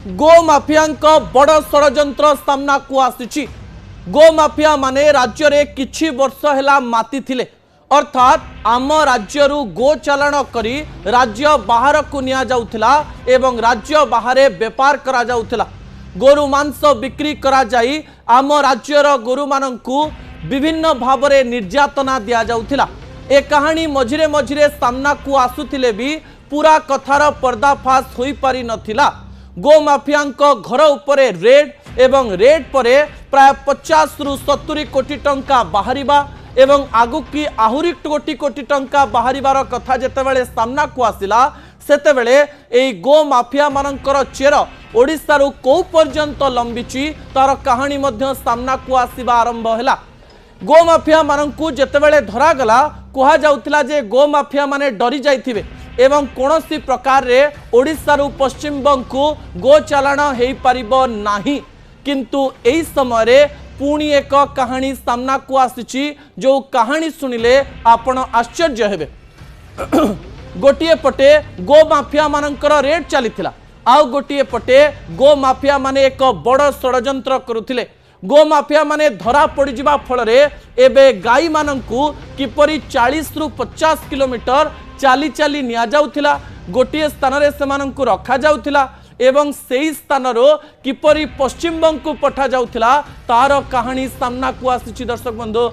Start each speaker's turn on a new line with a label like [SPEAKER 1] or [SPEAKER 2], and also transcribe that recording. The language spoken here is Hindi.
[SPEAKER 1] गो माफिया बड़ षड्यंत्र सामना को आसी। गो माफिया माने राज्य रे किछि वर्ष हैला माती थिले, अर्थात आम राज्य गो चालाण करी राज्य बाहर को निया जाउथिला एवं राज्य बाहर बेपार करा जाउथिला। गोरु मांस बिक्री करा जाई आम राज्यर गोरु मानंकु विभिन्न भावरे निर्यातना दिया जाउथिला। ए कहानी मझिरे मझिरे सामना को आसुथिले भी पूरा कथार पर्दाफाश होई पारि नथिला। गो माफिया घर उपरे रेड एवं रेड परे प्राय 50 रु 70 कोटी टंका बाहरिबा एवं आगु की आहुरी कोटी कोटी टंका बाहरिबार कथा जेतेबेले सामना को आसिला सेतेबेले एई गो माफिया मानकर चेर ओडिशारू को पर्यंत लंबिची तार कहानी मध्य सामना को आसिबा आरंभ हैला। गो माफिया मानंकु जेतेबेले धरा गला कुहा जाउतिला जे गो माफिया माने डरी जाइथिबे एवं कोनोसी प्रकार रे ओडिशारू पश्चिम बंग को गो चालाण हेई परिबो नाही, किंतु एई समय रे पुणी एक कहानी सामना को आसीची जो कहानी सुनिले आपण आश्चर्य हेबे। गोटिए पटे गो माफिया मानकर रेड चलीथिला, आउ गोटिए पटे गो माफिया माने एक बड़ षड्यंत्र करुथिले। गो माफिया माने धरा पड़ जिबा फल रे एबे गाई मानंकु किपरि 40 रु 50 किलोमीटर चाली चाली निया जाउथिला, गोटिए स्थान रे सेमानंकु रखा जाउथिला एवं सेही स्थान रो किपरि पश्चिम बंग को पठा जाउथिला तार कहानी सामना को आसीची। दर्शक बंधु।